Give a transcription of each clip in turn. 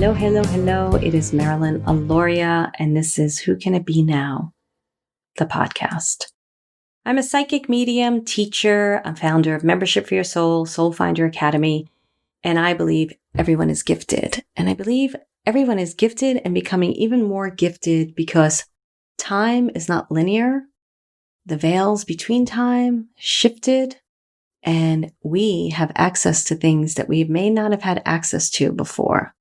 Hello, hello, hello. It is Marilyn, Alauria, and this is Who Can It Be Now? The podcast. I'm a psychic medium, teacher, a founder of Membership for Your Soul, Soul Finder Academy, and I believe everyone is gifted. And I believe everyone is gifted and becoming even more gifted because time is not linear. The veils between time shifted, and we have access to things that we may not have had access to before.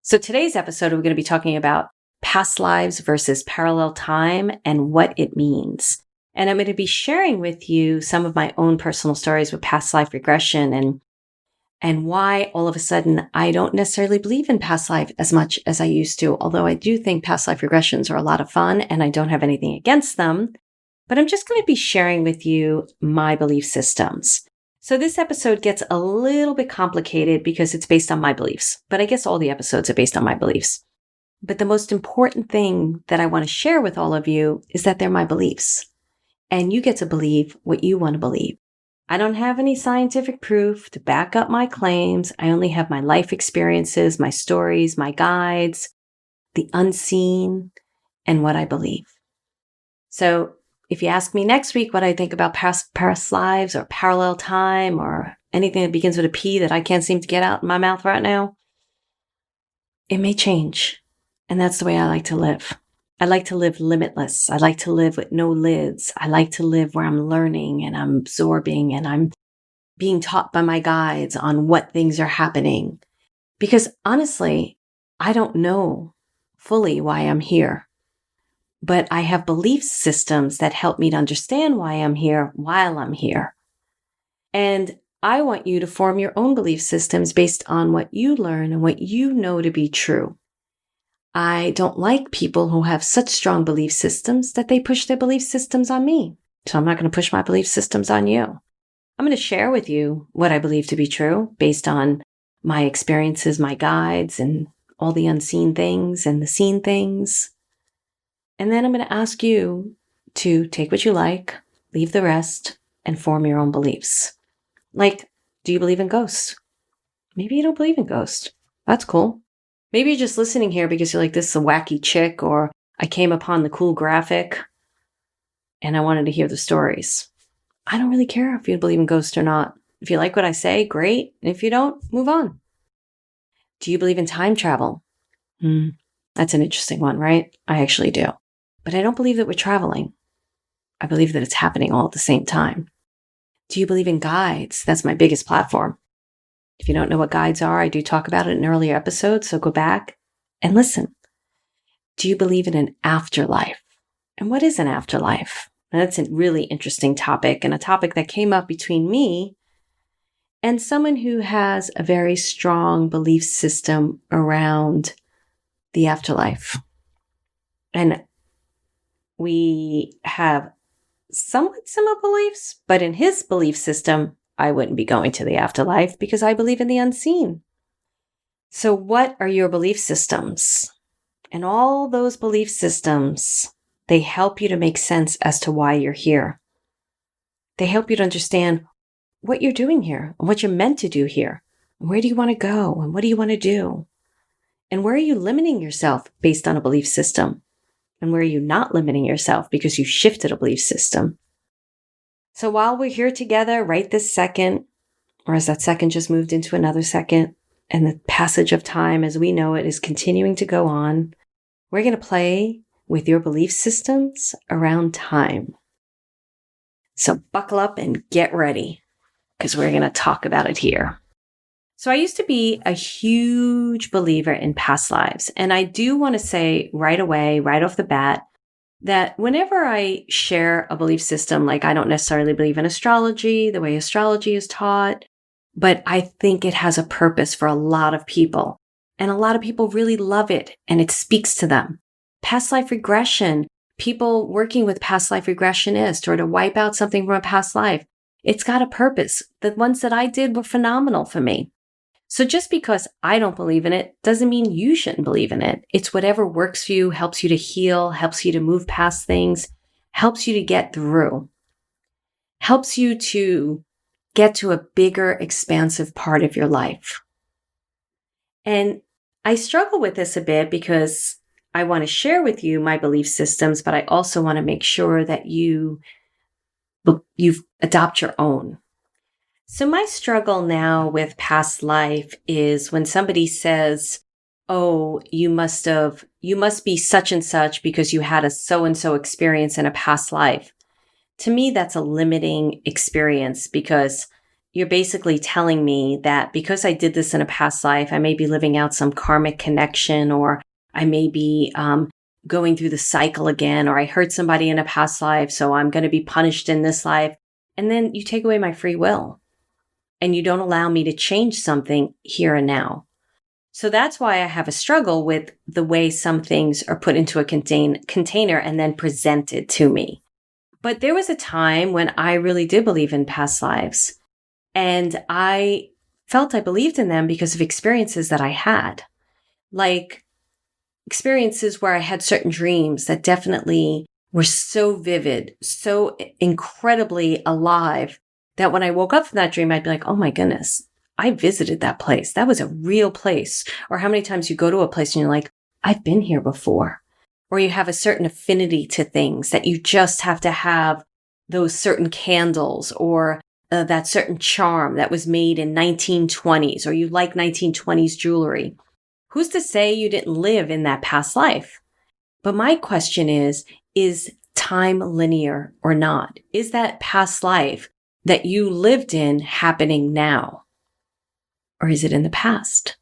So today's episode, we're going to be talking about past lives versus parallel time and what it means. And I'm going to be sharing with you some of my own personal stories with past life regression and why all of a sudden I don't necessarily believe in past life as much as I used to, although I do think past life regressions are a lot of fun and I don't have anything against them. But I'm just going to be sharing with you my belief systems. So this episode gets a little bit complicated because it's based on my beliefs, but I guess all the episodes are based on my beliefs. But the most important thing that I want to share with all of you is that they're my beliefs, and you get to believe what you want to believe. I don't have any scientific proof to back up my claims. I only have my life experiences, my stories, my guides, the unseen, and what I believe. So if you ask me next week what I think about past lives or parallel time or anything that begins with a P that I can't seem to get out in my mouth right now, it may change. And that's the way I like to live. I like to live limitless. I like to live with no lids. I like to live where I'm learning and I'm absorbing and I'm being taught by my guides on what things are happening. Because honestly, I don't know fully why I'm here. But I have belief systems that help me to understand why I'm here while I'm here. And I want you to form your own belief systems based on what you learn and what you know to be true. I don't like people who have such strong belief systems that they push their belief systems on me. So I'm not going to push my belief systems on you. I'm going to share with you what I believe to be true based on my experiences, my guides, and all the unseen things and the seen things. And then I'm going to ask you to take what you like, leave the rest, and form your own beliefs. Like, do you believe in ghosts? Maybe you don't believe in ghosts. That's cool. Maybe you're just listening here because you're like, this is a wacky chick, or I came upon the cool graphic and I wanted to hear the stories. I don't really care if you believe in ghosts or not. If you like what I say, great. And if you don't, move on. Do you believe in time travel? That's an interesting one, right? I actually do. But I don't believe that we're traveling. I believe that it's happening all at the same time. Do you believe in guides? That's my biggest platform. If you don't know what guides are, I do talk about it in earlier episodes, so go back and listen. Do you believe in an afterlife? And what is an afterlife? And that's a really interesting topic, and a topic that came up between me and someone who has a very strong belief system around the afterlife. And we have somewhat similar beliefs, but in his belief system, I wouldn't be going to the afterlife because I believe in the unseen. So what are your belief systems? And all those belief systems, they help you to make sense as to why you're here. They help you to understand what you're doing here and what you're meant to do here. And where do you want to go? And what do you want to do? And where are you limiting yourself based on a belief system? And where are you not limiting yourself because you shifted a belief system? So while we're here together right this second, or as that second just moved into another second, and the passage of time as we know it is continuing to go on, we're going to play with your belief systems around time. So buckle up and get ready, because we're going to talk about it here. So I used to be a huge believer in past lives. And I do want to say right away, right off the bat, that whenever I share a belief system, like I don't necessarily believe in astrology, the way astrology is taught, but I think it has a purpose for a lot of people. And a lot of people really love it and it speaks to them. Past life regression, people working with past life regressionists or to wipe out something from a past life, it's got a purpose. The ones that I did were phenomenal for me. So just because I don't believe in it doesn't mean you shouldn't believe in it. It's whatever works for you, helps you to heal, helps you to move past things, helps you to get through, helps you to get to a bigger, expansive part of your life. And I struggle with this a bit because I want to share with you my belief systems, but I also want to make sure that you adopt your own. So my struggle now with past life is when somebody says, "Oh, you must be such and such because you had a so and so experience in a past life." To me, that's a limiting experience because you're basically telling me that because I did this in a past life, I may be living out some karmic connection, or I may be going through the cycle again, or I hurt somebody in a past life, so I'm going to be punished in this life. And then you take away my free will and you don't allow me to change something here and now. So that's why I have a struggle with the way some things are put into a container and then presented to me. But there was a time when I really did believe in past lives, and I felt I believed in them because of experiences that I had, like experiences where I had certain dreams that definitely were so vivid, so incredibly alive, that when I woke up from that dream, I'd be like, oh my goodness, I visited that place. That was a real place. Or how many times you go to a place and you're like, I've been here before. Or you have a certain affinity to things that you just have to have those certain candles, or that certain charm that was made in 1920s, or you like 1920s jewelry. Who's to say you didn't live in that past life? But my question is time linear or not? Is that past life that you lived in happening now? Or is it in the past?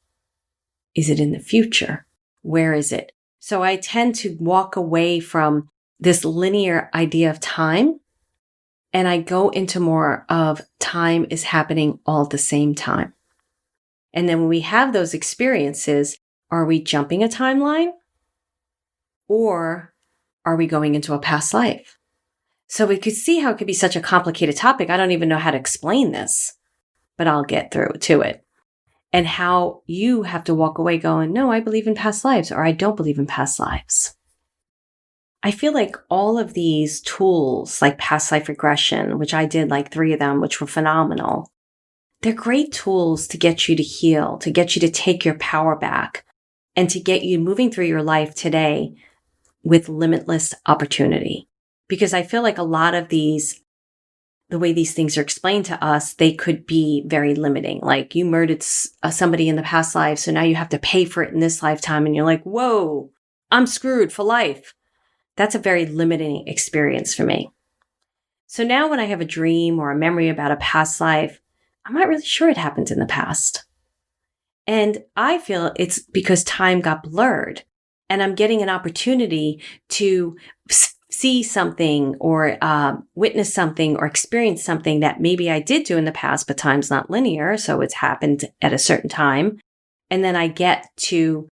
Is it in the future? Where is it? So I tend to walk away from this linear idea of time, and I go into more of time is happening all at the same time. And then when we have those experiences, are we jumping a timeline, or are we going into a past life? So we could see how it could be such a complicated topic. I don't even know how to explain this, but I'll get through to it. And how you have to walk away going, no, I believe in past lives, or I don't believe in past lives. I feel like all of these tools, like past life regression, which I did like 3 of them, which were phenomenal, they're great tools to get you to heal, to get you to take your power back, and to get you moving through your life today with limitless opportunity. Because I feel like a lot of these, the way these things are explained to us, they could be very limiting. Like you murdered somebody in the past life, so now you have to pay for it in this lifetime. And you're like, whoa, I'm screwed for life. That's a very limiting experience for me. So now when I have a dream or a memory about a past life, I'm not really sure it happened in the past. And I feel it's because time got blurred, and I'm getting an opportunity to see something, or witness something, or experience something that maybe I did do in the past, but time's not linear. So it's happened at a certain time. And then I get to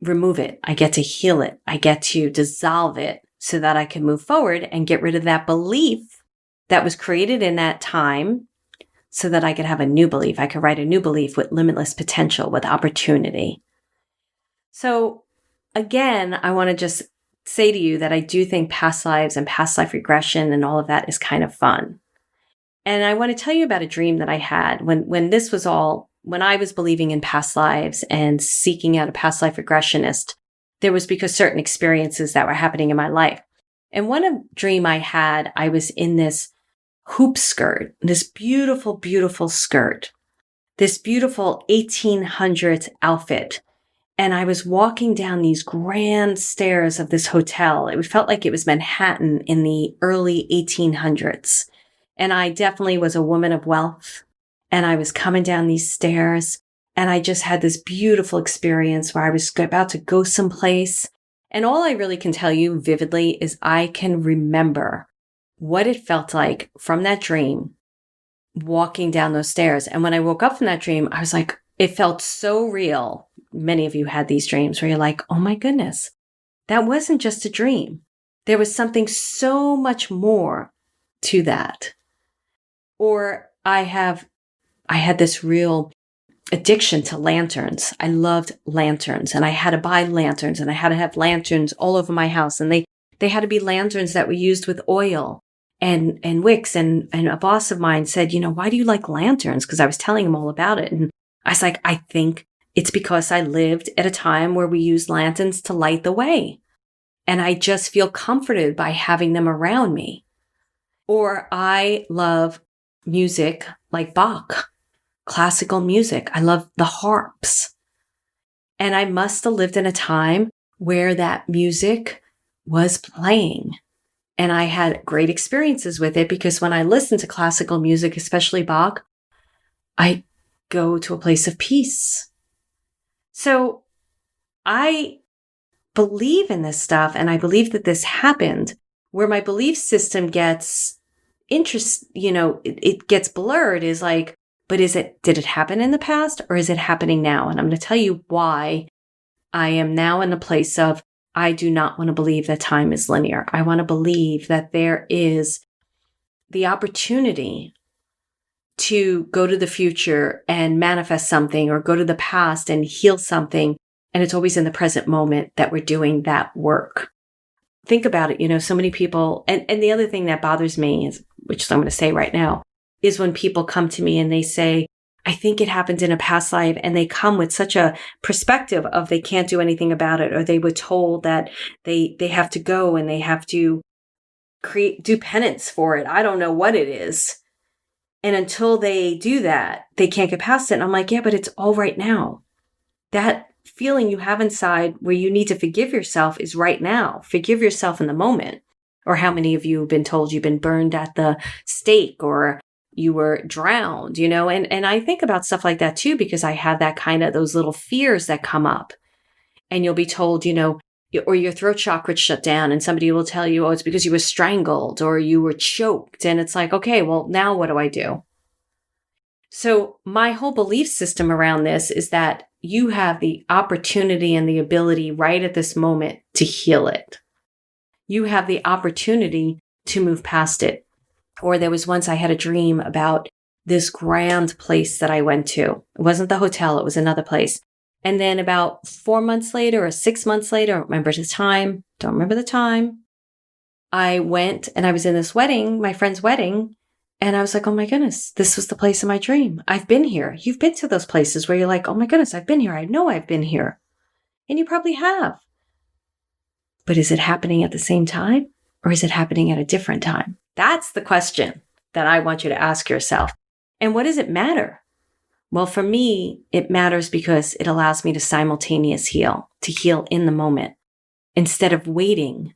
remove it. I get to heal it. I get to dissolve it so that I can move forward and get rid of that belief that was created in that time, so that I could have a new belief. I could write a new belief with limitless potential, with opportunity. So again, I want to just say to you that I do think past lives and past life regression and all of that is kind of fun. And I want to tell you about a dream that I had when this was all, when I was believing in past lives and seeking out a past life regressionist. There was because certain experiences that were happening in my life. And one dream I had, I was in this hoop skirt, this beautiful, beautiful skirt, this beautiful 1800s outfit. And I was walking down these grand stairs of this hotel. It felt like it was Manhattan in the early 1800s. And I definitely was a woman of wealth. And I was coming down these stairs, and I just had this beautiful experience where I was about to go someplace. And all I really can tell you vividly is I can remember what it felt like from that dream, walking down those stairs. And when I woke up from that dream, I was like, it felt so real. Many of you had these dreams where you're like, oh my goodness, that wasn't just a dream. There was something so much more to that. Or I had this real addiction to lanterns. I loved lanterns, and I had to buy lanterns, and I had to have lanterns all over my house. And they had to be lanterns that were used with oil and wicks. And a boss of mine said, why do you like lanterns? Because I was telling him all about it. And I was like, I think it's because I lived at a time where we used lanterns to light the way. And I just feel comforted by having them around me. Or I love music like Bach, classical music. I love the harps. And I must have lived in a time where that music was playing. And I had great experiences with it because when I listen to classical music, especially Bach, I go to a place of peace. So I believe in this stuff, and I believe that this happened. Where my belief system gets it gets blurred is like, but did it happen in the past or is it happening now? And I'm going to tell you why I am now in the place of, I do not want to believe that time is linear. I want to believe that there is the opportunity to go to the future and manifest something, or go to the past and heal something. And it's always in the present moment that we're doing that work. Think about it. So many people, and the other thing that bothers me is, which I'm going to say right now, is when people come to me and they say, I think it happened in a past life, and they come with such a perspective of they can't do anything about it, or they were told that they have to go and they have to do penance for it. I don't know what it is. And until they do that, they can't get past it. And I'm like, yeah, but it's all right now. That feeling you have inside where you need to forgive yourself is right now. Forgive yourself in the moment. Or how many of you have been told you've been burned at the stake, or you were drowned, and I think about stuff like that too, because I have that those little fears that come up, and you'll be told, or your throat chakra shut down, and somebody will tell you, oh, it's because you were strangled or you were choked. And it's like, okay, well, now what do I do? So my whole belief system around this is that you have the opportunity and the ability right at this moment to heal it. You have the opportunity to move past it. Or there was once I had a dream about this grand place that I went to. It wasn't the hotel, it was another place. And then about 4 months later or 6 months later, I don't remember the time, I went and I was in this wedding, my friend's wedding. And I was like, oh my goodness, this was the place of my dream. I've been here. You've been to those places where you're like, oh my goodness, I've been here. I know I've been here. And you probably have. But is it happening at the same time, or is it happening at a different time? That's the question that I want you to ask yourself. And what does it matter? Well, for me, it matters because it allows me to simultaneously heal, to heal in the moment, instead of waiting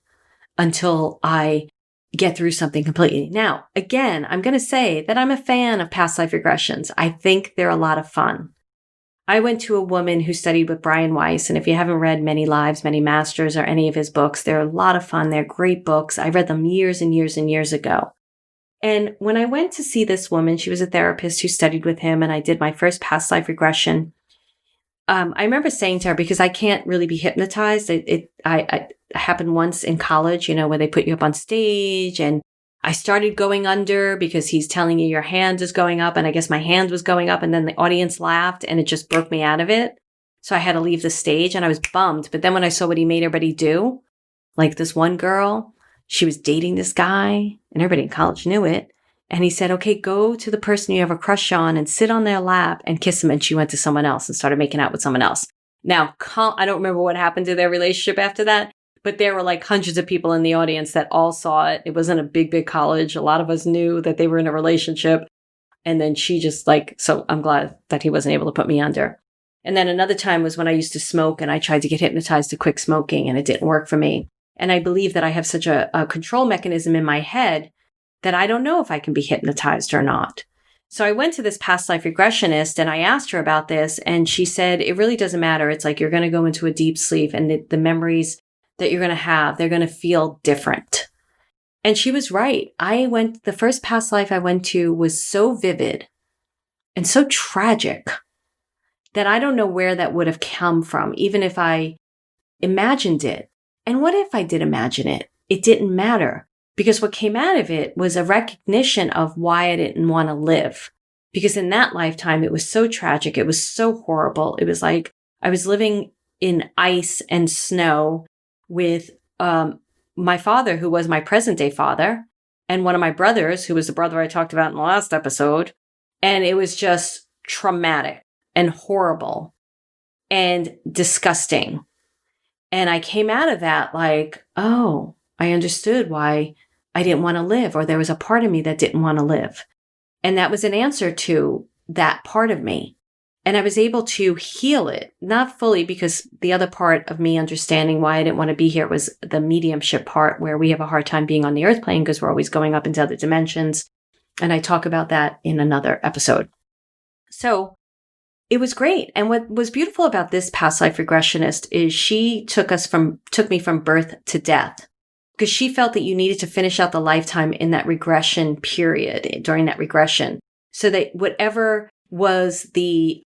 until I get through something completely. Now, again, I'm going to say that I'm a fan of past life regressions. I think they're a lot of fun. I went to a woman who studied with Brian Weiss, and if you haven't read Many Lives, Many Masters, or any of his books, they're a lot of fun. They're great books. I read them years and years and years ago. And when I went to see this woman, she was a therapist who studied with him, and I did my first past life regression. I remember saying to her, because I can't really be hypnotized, I happened once in college, where they put you up on stage, and I started going under because he's telling you your hand is going up, and I guess my hand was going up, and then the audience laughed and it just broke me out of it. So I had to leave the stage and I was bummed. But then when I saw what he made everybody do, like this one girl, she was dating this guy and everybody in college knew it. And he said, okay, go to the person you have a crush on and sit on their lap and kiss them. And she went to someone else and started making out with someone else. Now, I don't remember what happened to their relationship after that, but there were like hundreds of people in the audience that all saw it. It wasn't a big, big college. A lot of us knew that they were in a relationship. And then she just so I'm glad that he wasn't able to put me under. And then another time was when I used to smoke and I tried to get hypnotized to quit smoking and it didn't work for me. And I believe that I have such a control mechanism in my head that I don't know if I can be hypnotized or not. So I went to this past life regressionist and I asked her about this, and she said, it really doesn't matter. It's like you're going to go into a deep sleep, and the memories that you're going to have, they're going to feel different. And she was right. The first past life I went to was so vivid and so tragic that I don't know where that would have come from, even if I imagined it. And what if I did imagine it? It didn't matter. Because what came out of it was a recognition of why I didn't want to live. Because in that lifetime, it was so tragic. It was so horrible. It was like I was living in ice and snow with my father, who was my present day father, and one of my brothers, who was the brother I talked about in the last episode. And it was just traumatic and horrible. and disgusting. And I came out of that like, oh, I understood why I didn't want to live, or there was a part of me that didn't want to live. And that was an answer to that part of me. And I was able to heal it, not fully, because the other part of me understanding why I didn't want to be here was the mediumship part, where we have a hard time being on the earth plane because we're always going up into other dimensions. And I talk about that in another episode. So it was great. And what was beautiful about this past life regressionist is she took me from birth to death, because she felt that you needed to finish out the lifetime in that regression period, during that regression, so that whatever was the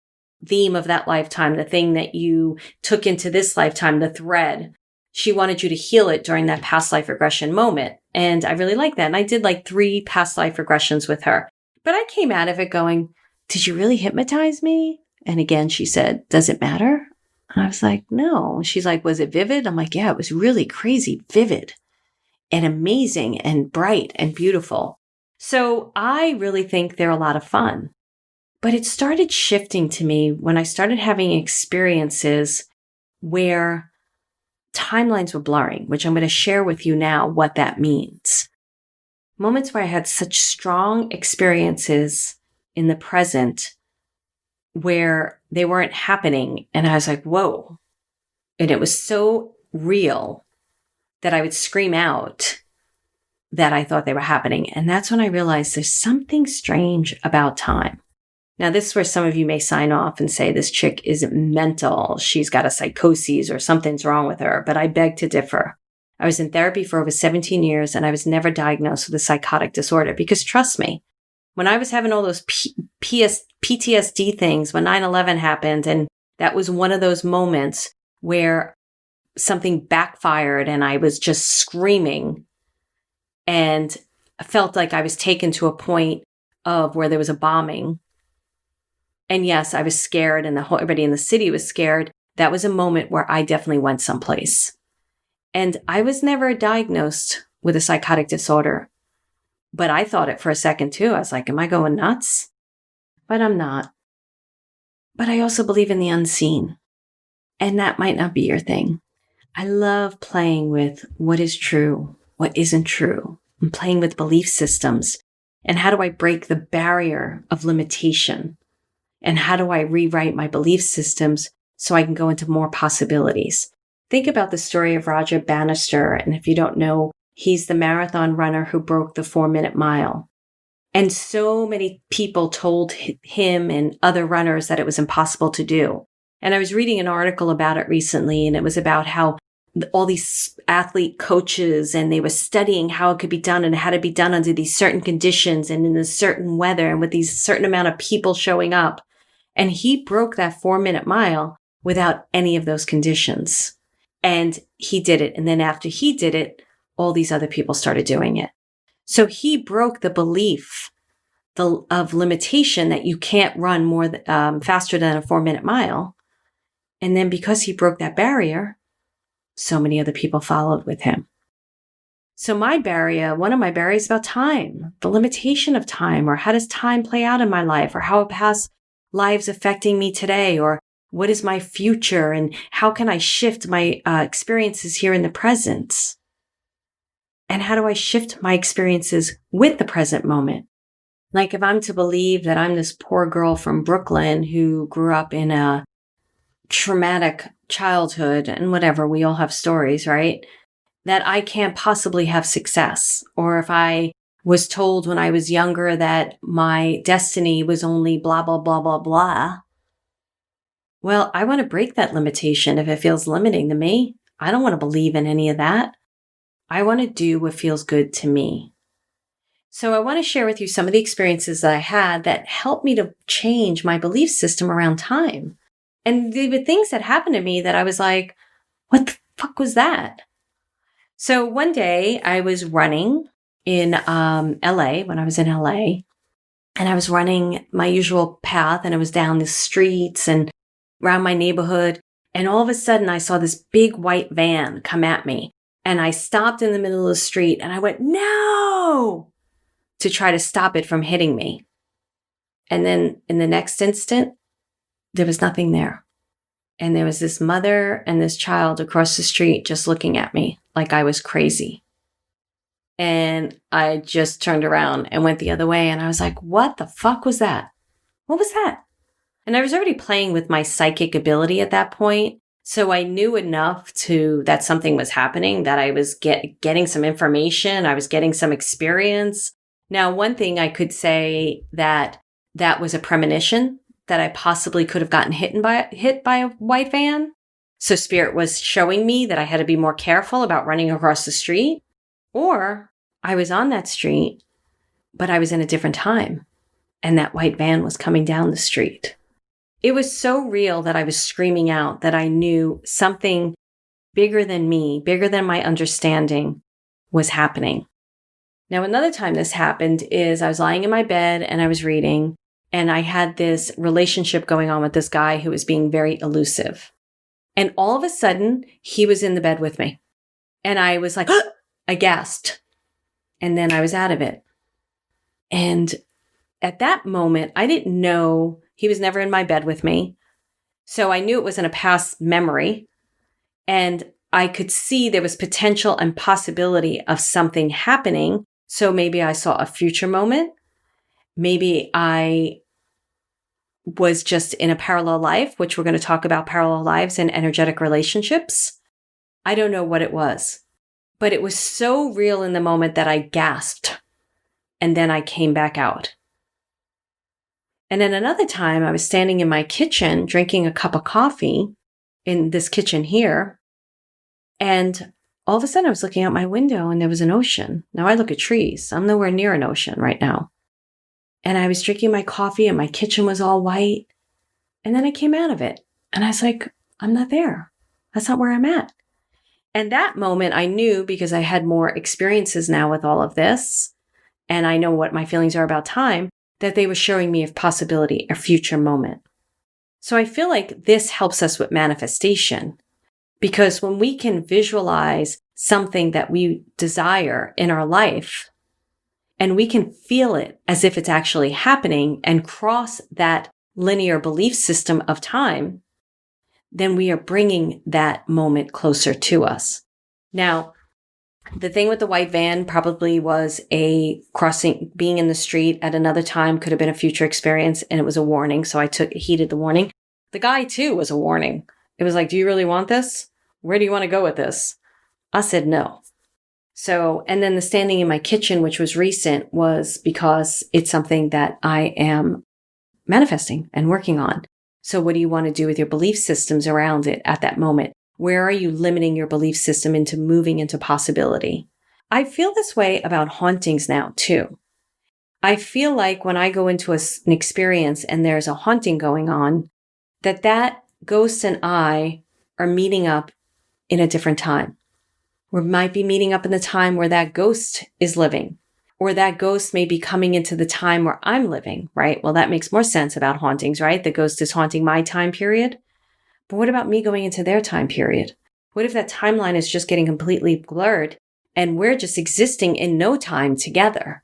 theme of that lifetime, the thing that you took into this lifetime, the thread, she wanted you to heal it during that past life regression moment. And I really like that. And I did like 3 past life regressions with her. But I came out of it going, did you really hypnotize me? And again, she said, does it matter? And I was like, no. She's like, was it vivid? I'm like, yeah, it was really crazy vivid and amazing and bright and beautiful. So I really think they're a lot of fun. But it started shifting to me when I started having experiences where timelines were blurring, which I'm going to share with you now what that means. Moments where I had such strong experiences in the present where they weren't happening. And I was like, whoa. And it was so real that I would scream out that I thought they were happening. And that's when I realized there's something strange about time. Now, this is where some of you may sign off and say, this chick is mental. She's got a psychosis or something's wrong with her. But I beg to differ. I was in therapy for over 17 years and I was never diagnosed with a psychotic disorder, because trust me, when I was having all those PTSD things, when 9/11 happened, and that was one of those moments where something backfired and I was just screaming and I felt like I was taken to a point of where there was a bombing. And yes, I was scared and everybody in the city was scared. That was a moment where I definitely went someplace. And I was never diagnosed with a psychotic disorder, but I thought it for a second too. I was like, am I going nuts? But I'm not. But I also believe in the unseen. And that might not be your thing. I love playing with what is true, what isn't true, and playing with belief systems. And how do I break the barrier of limitation? And how do I rewrite my belief systems so I can go into more possibilities? Think about the story of Roger Bannister. And if you don't know, he's the marathon runner who broke the 4-minute mile. And so many people told him and other runners that it was impossible to do. And I was reading an article about it recently, and it was about how all these athlete coaches, and they were studying how it could be done and how to be done under these certain conditions and in a certain weather and with these certain amount of people showing up. And he broke that 4-minute mile without any of those conditions. And he did it. And then after he did it, all these other people started doing it. So he broke the belief of limitation that you can't run more faster than a 4-minute mile. And then because he broke that barrier, so many other people followed with him. So one of my barriers is about time, the limitation of time, or how does time play out in my life, or how past lives affecting me today, or what is my future, and how can I shift my experiences here in the present? And how do I shift my experiences with the present moment? Like if I'm to believe that I'm this poor girl from Brooklyn who grew up in a traumatic childhood and whatever, we all have stories, right? That I can't possibly have success. Or if I was told when I was younger that my destiny was only blah, blah, blah, blah, blah. Well, I want to break that limitation if it feels limiting to me. I don't want to believe in any of that. I want to do what feels good to me. So I want to share with you some of the experiences that I had that helped me to change my belief system around time. And there were things that happened to me that I was like, what the fuck was that? So one day I was running in LA, when I was in LA, and I was running my usual path, and I was down the streets and around my neighborhood. And all of a sudden I saw this big white van come at me, and I stopped in the middle of the street and I went, no, to try to stop it from hitting me. And then in the next instant, there was nothing there. And there was this mother and this child across the street just looking at me like I was crazy. And I just turned around and went the other way. And I was like, what the fuck was that? What was that? And I was already playing with my psychic ability at that point. So I knew enough that something was happening, that I was getting some information. I was getting some experience. Now, one thing I could say that was a premonition that I possibly could have gotten hit by a white van. So Spirit was showing me that I had to be more careful about running across the street. Or I was on that street, but I was in a different time, and that white van was coming down the street. It was so real that I was screaming out that I knew something bigger than me, bigger than my understanding, was happening. Now, another time this happened is I was lying in my bed and I was reading, and I had this relationship going on with this guy who was being very elusive. And all of a sudden, he was in the bed with me. And I was like, I gasped. And then I was out of it. And at that moment, I didn't know, he was never in my bed with me. So I knew it was in a past memory. And I could see there was potential and possibility of something happening. So maybe I saw a future moment. Maybe I was just in a parallel life, which we're going to talk about parallel lives and energetic relationships. I don't know what it was, but it was so real in the moment that I gasped. And then I came back out. And then another time I was standing in my kitchen drinking a cup of coffee in this kitchen here. And all of a sudden I was looking out my window and there was an ocean. Now I look at trees. I'm nowhere near an ocean right now. And I was drinking my coffee and my kitchen was all white. And then I came out of it and I was like, I'm not there. That's not where I'm at. And that moment I knew, because I had more experiences now with all of this, and I know what my feelings are about time, that they were showing me a possibility, a future moment. So I feel like this helps us with manifestation, because when we can visualize something that we desire in our life, and we can feel it as if it's actually happening and cross that linear belief system of time, then we are bringing that moment closer to us. Now, the thing with the white van probably was a crossing, being in the street at another time could have been a future experience, and it was a warning. So I heeded the warning. The guy too was a warning. It was like, do you really want this? Where do you want to go with this? I said no. So, and then the standing in my kitchen, which was recent, was because it's something that I am manifesting and working on. So what do you want to do with your belief systems around it at that moment? Where are you limiting your belief system into moving into possibility? I feel this way about hauntings now too. I feel like when I go into an experience and there's a haunting going on, that ghost and I are meeting up in a different time. We might be meeting up in the time where that ghost is living, or that ghost may be coming into the time where I'm living, right? Well, that makes more sense about hauntings, right? The ghost is haunting my time period. But what about me going into their time period? What if that timeline is just getting completely blurred and we're just existing in no time together?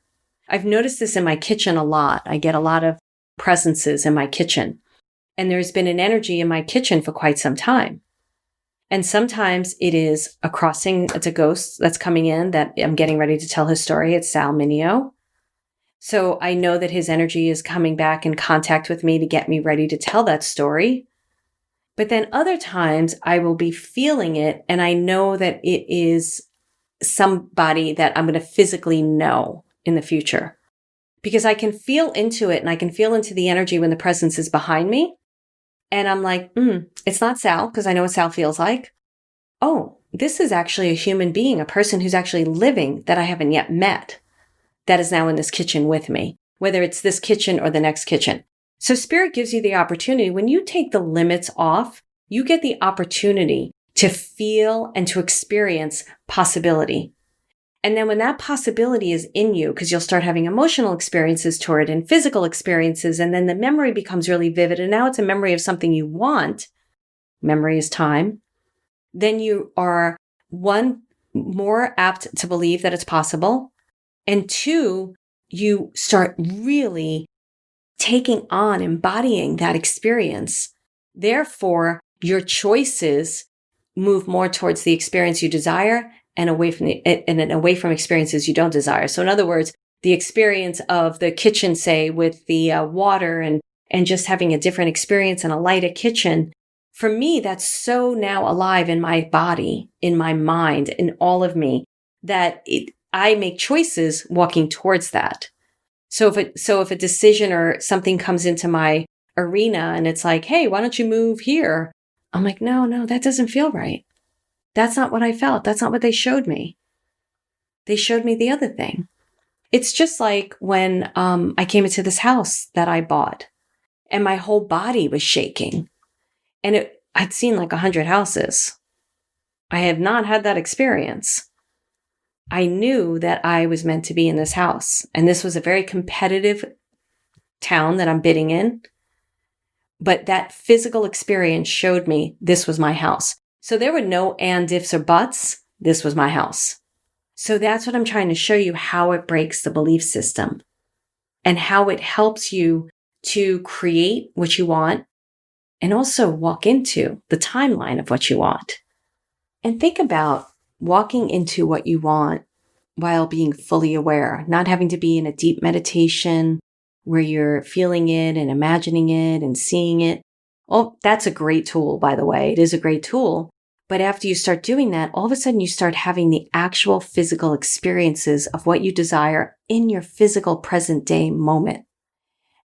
I've noticed this in my kitchen a lot. I get a lot of presences in my kitchen, and there's been an energy in my kitchen for quite some time. And sometimes it is a crossing. It's a ghost that's coming in that I'm getting ready to tell his story. It's Sal Mineo. So I know that his energy is coming back in contact with me to get me ready to tell that story. But then other times I will be feeling it, and I know that it is somebody that I'm going to physically know in the future, because I can feel into it and I can feel into the energy when the presence is behind me. And I'm like, it's not Sal, because I know what Sal feels like. Oh, this is actually a human being, a person who's actually living that I haven't yet met, that is now in this kitchen with me, whether it's this kitchen or the next kitchen. So Spirit gives you the opportunity. When you take the limits off, you get the opportunity to feel and to experience possibility. And then when that possibility is in you, because you'll start having emotional experiences toward it and physical experiences, and then the memory becomes really vivid, and now it's a memory of something you want. Memory is time. Then you are, one, more apt to believe that it's possible. And two, you start really taking on, embodying that experience. Therefore, your choices move more towards the experience you desire and away from experiences you don't desire. So in other words, the experience of the kitchen, say, with the water and just having a different experience in a lighter kitchen, for me, that's so now alive in my body, in my mind, in all of me, that I make choices walking towards that. So if a decision or something comes into my arena and it's like, hey, why don't you move here? I'm like, no, that doesn't feel right. That's not what I felt. That's not what they showed me. They showed me the other thing. It's just like when I came into this house that I bought and my whole body was shaking. And I'd seen like 100 houses. I have not had that experience. I knew that I was meant to be in this house. And this was a very competitive town that I'm bidding in. But that physical experience showed me this was my house. So there were no and, ifs, or buts. This was my house. So that's what I'm trying to show you, how it breaks the belief system and how it helps you to create what you want and also walk into the timeline of what you want. And think about walking into what you want while being fully aware, not having to be in a deep meditation where you're feeling it and imagining it and seeing it. Oh, that's a great tool, by the way. It is a great tool. But after you start doing that, all of a sudden you start having the actual physical experiences of what you desire in your physical present day moment.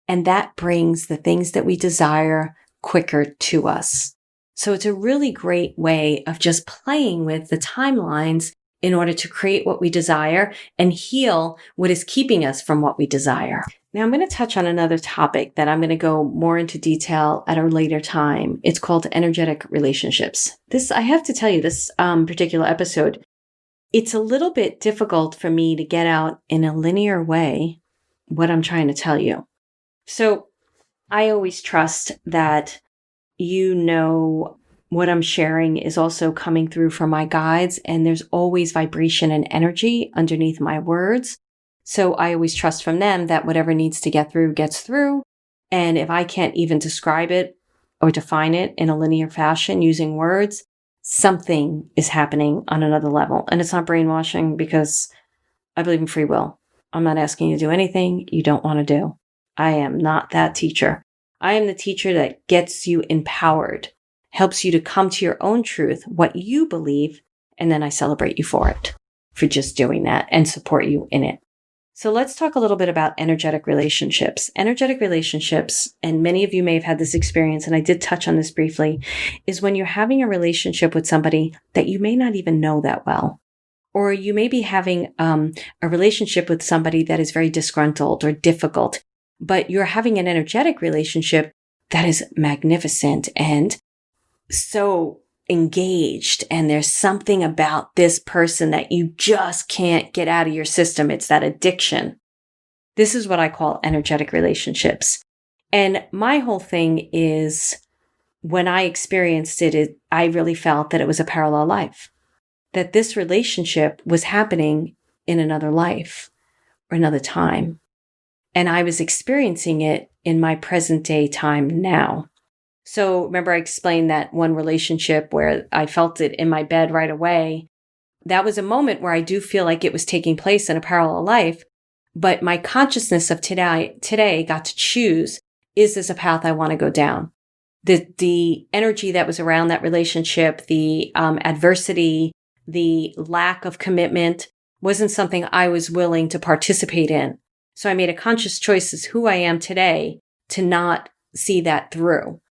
And that brings the things that we desire quicker to us. So it's a really great way of just playing with the timelines in order to create what we desire and heal what is keeping us from what we desire. Now, I'm going to touch on another topic that I'm going to go more into detail at a later time. It's called energetic relationships. I have to tell you, this particular episode, it's a little bit difficult for me to get out in a linear way what I'm trying to tell you. So I always trust that you know what I'm sharing is also coming through from my guides, and there's always vibration and energy underneath my words. So I always trust from them that whatever needs to get through gets through. And if I can't even describe it or define it in a linear fashion using words, something is happening on another level. And it's not brainwashing, because I believe in free will. I'm not asking you to do anything you don't want to do. I am not that teacher. I am the teacher that gets you empowered, helps you to come to your own truth, what you believe, and then I celebrate you for it, for just doing that and support you in it. So let's talk a little bit about energetic relationships. Energetic relationships, and many of you may have had this experience, and I did touch on this briefly, is when you're having a relationship with somebody that you may not even know that well. Or you may be having a relationship with somebody that is very disgruntled or difficult, but you're having an energetic relationship that is magnificent and so engaged. And there's something about this person that you just can't get out of your system. It's that addiction. This is what I call energetic relationships. And my whole thing is, when I experienced it, I really felt that it was a parallel life, that this relationship was happening in another life or another time. And I was experiencing it in my present day time now. So remember, I explained that one relationship where I felt it in my bed right away. That was a moment where I do feel like it was taking place in a parallel life, but my consciousness of today got to choose, is this a path I want to go down? The energy that was around that relationship, the adversity, the lack of commitment wasn't something I was willing to participate in. So I made a conscious choice as who I am today to not see that through.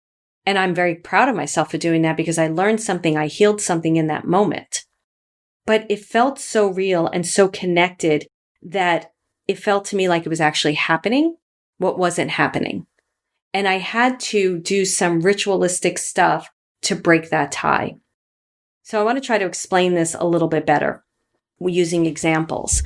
And I'm very proud of myself for doing that, because I learned something, I healed something in that moment. But it felt so real and so connected that it felt to me like it was actually happening what wasn't happening. And I had to do some ritualistic stuff to break that tie. So I want to try to explain this a little bit better using examples.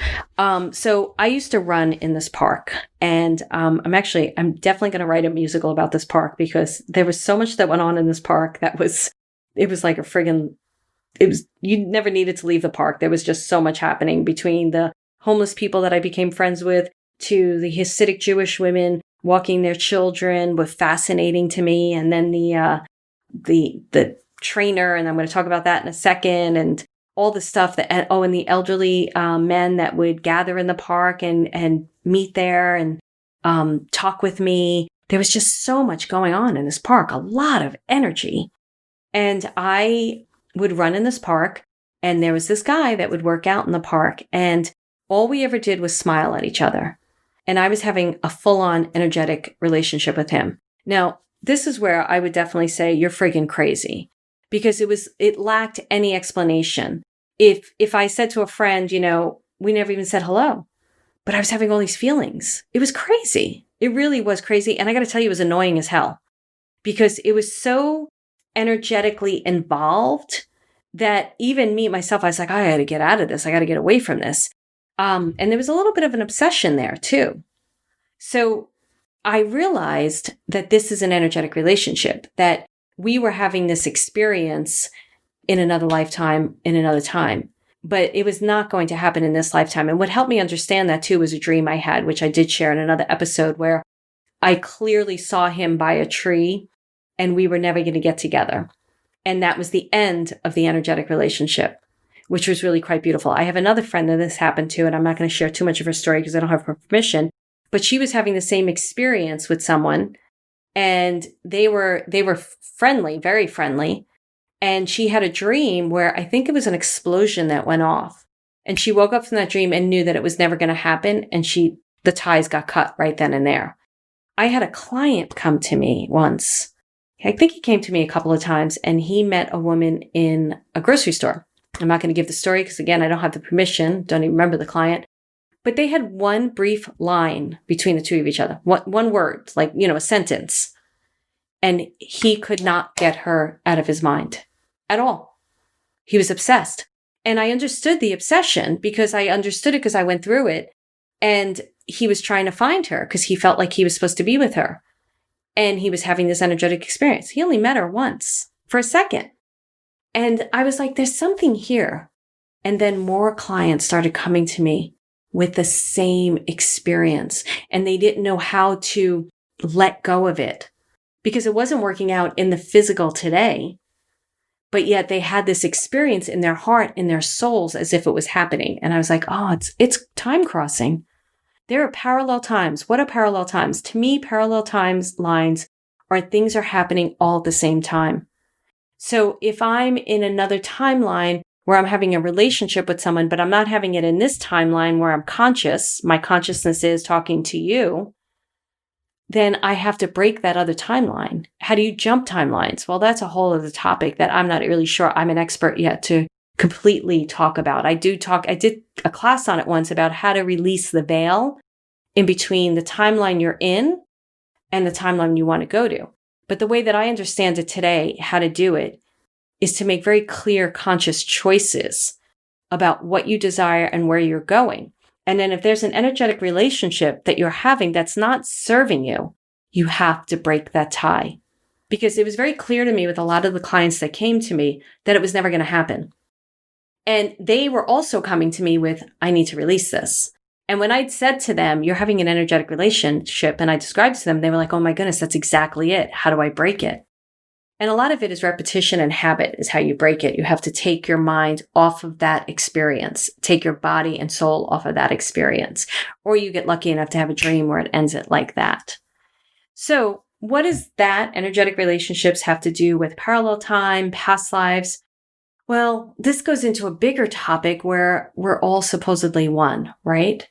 So I used to run in this park, and I'm definitely going to write a musical about this park, because there was so much that went on in this park it was like you never needed to leave the park. There was just so much happening, between the homeless people that I became friends with to the Hasidic Jewish women walking their children, was fascinating to me. And then the the trainer, and I'm going to talk about that in a second, and all the stuff that, and the elderly men that would gather in the park and meet there and talk with me. There was just so much going on in this park, a lot of energy. And I would run in this park, and there was this guy that would work out in the park, and all we ever did was smile at each other. And I was having a full-on energetic relationship with him. Now, this is where I would definitely say you're friggin' crazy, because it lacked any explanation. If I said to a friend, we never even said hello, but I was having all these feelings. It was crazy. It really was crazy. And I got to tell you, it was annoying as hell, because it was so energetically involved that even me, myself, I was like, I got to get out of this. I got to get away from this. And there was a little bit of an obsession there too. So I realized that this is an energetic relationship, that we were having this experience in another lifetime, in another time, but it was not going to happen in this lifetime. And what helped me understand that too was a dream I had, which I did share in another episode, where I clearly saw him by a tree and we were never going to get together. And that was the end of the energetic relationship, which was really quite beautiful. I have another friend that this happened to, and I'm not going to share too much of her story because I don't have her permission, but she was having the same experience with someone, and they were friendly, very friendly. And she had a dream where I think it was an explosion that went off, and she woke up from that dream and knew that it was never going to happen. And the ties got cut right then and there. I had a client come to me once. I think he came to me a couple of times, and he met a woman in a grocery store. I'm not going to give the story because, again, I don't have the permission. Don't even remember the client. But they had one brief line between the two of each other. One word, like, a sentence. And he could not get her out of his mind at all. He was obsessed. And I understood the obsession because I understood it because I went through it. And he was trying to find her because he felt like he was supposed to be with her. And he was having this energetic experience. He only met her once for a second. And I was like, there's something here. And then more clients started coming to me with the same experience. And they didn't know how to let go of it because it wasn't working out in the physical today. But yet they had this experience in their heart, in their souls, as if it was happening. And I was like, oh, it's time crossing. There are parallel times. What are parallel times? To me, parallel times lines are things are happening all at the same time. So if I'm in another timeline where I'm having a relationship with someone, but I'm not having it in this timeline where I'm conscious, my consciousness is talking to you, then I have to break that other timeline. How do you jump timelines? Well, that's a whole other topic that I'm not really sure I'm an expert yet to completely talk about. I did a class on it once about how to release the veil in between the timeline you're in and the timeline you want to go to. But the way that I understand it today, how to do it, is to make very clear, conscious choices about what you desire and where you're going. And then if there's an energetic relationship that you're having that's not serving you, you have to break that tie. Because it was very clear to me with a lot of the clients that came to me that it was never going to happen. And they were also coming to me with, I need to release this. And when I'd said to them, you're having an energetic relationship, and I described to them, they were like, oh my goodness, that's exactly it. How do I break it? And a lot of it is repetition and habit is how you break it. You have to take your mind off of that experience, take your body and soul off of that experience, or you get lucky enough to have a dream where it ends it like that. So what does that energetic relationships have to do with parallel time, past lives? Well, this goes into a bigger topic where we're all supposedly one, right?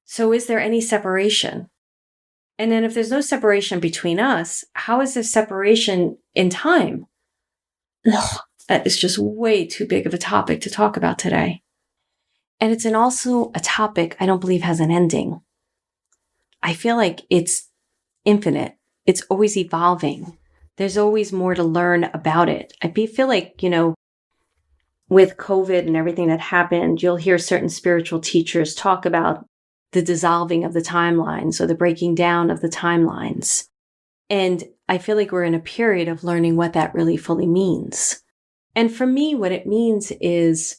So is there any separation? And then if there's no separation between us, how is there separation in time? Ugh, that is just way too big of a topic to talk about today. And it's also a topic I don't believe has an ending. I feel like it's infinite. It's always evolving. There's always more to learn about it. I feel like, with COVID and everything that happened, you'll hear certain spiritual teachers talk about the dissolving of the timelines or the breaking down of the timelines. And I feel like we're in a period of learning what that really fully means. And for me, what it means is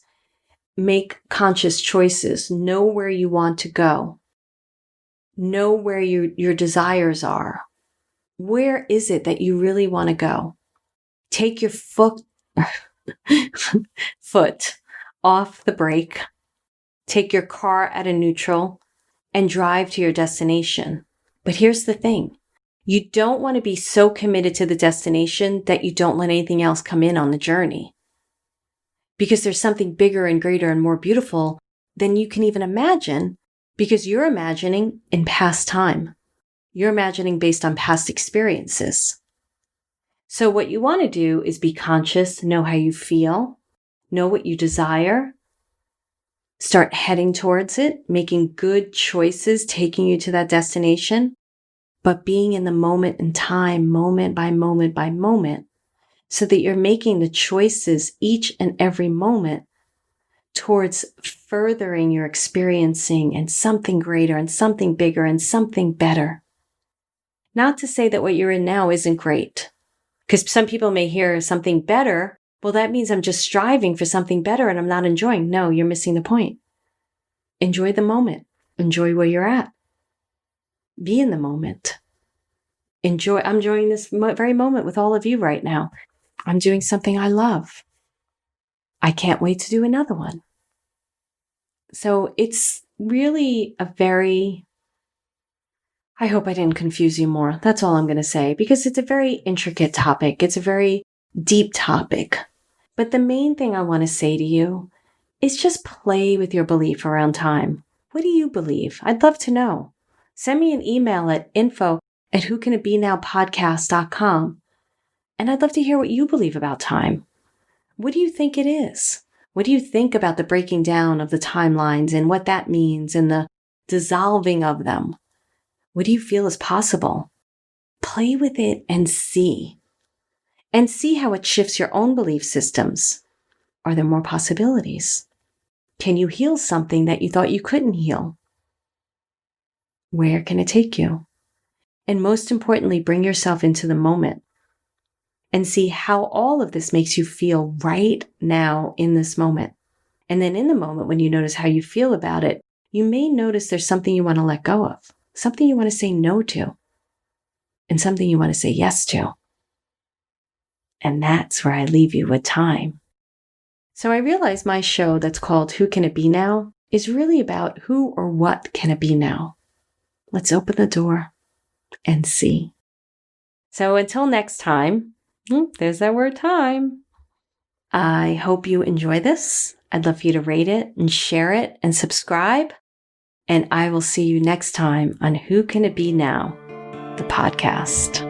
make conscious choices, know where you want to go, know where your desires are. Where is it that you really want to go? Take your foot off the brake. Take your car at a neutral and drive to your destination. But here's the thing. You don't want to be so committed to the destination that you don't let anything else come in on the journey. Because there's something bigger and greater and more beautiful than you can even imagine, because you're imagining in past time. You're imagining based on past experiences. So what you want to do is be conscious, know how you feel, know what you desire, start heading towards it, making good choices, taking you to that destination, but being in the moment in time, moment by moment by moment, so that you're making the choices each and every moment towards furthering your experiencing and something greater and something bigger and something better. Not to say that what you're in now isn't great, because some people may hear something better. Well, that means I'm just striving for something better and I'm not enjoying. No, you're missing the point. Enjoy the moment. Enjoy where you're at. Be in the moment. I'm enjoying this very moment with all of you right now. I'm doing something I love. I can't wait to do another one. So it's really I hope I didn't confuse you more. That's all I'm going to say, because it's a very intricate topic. It's a very deep topic. But the main thing I want to say to you is just play with your belief around time. What do you believe? I'd love to know. Send me an email at info@whocanitbenowpodcast.com. And I'd love to hear what you believe about time. What do you think it is? What do you think about the breaking down of the timelines and what that means and the dissolving of them? What do you feel is possible? Play with it and see. And see how it shifts your own belief systems. Are there more possibilities? Can you heal something that you thought you couldn't heal? Where can it take you? And most importantly, bring yourself into the moment and see how all of this makes you feel right now in this moment. And then in the moment, when you notice how you feel about it, you may notice there's something you want to let go of, something you want to say no to, and something you want to say yes to. And that's where I leave you with time. So I realize my show that's called Who Can It Be Now is really about who or what can it be now. Let's open the door and see. So until next time, there's that word time. I hope you enjoy this. I'd love for you to rate it and share it and subscribe. And I will see you next time on Who Can It Be Now, the podcast.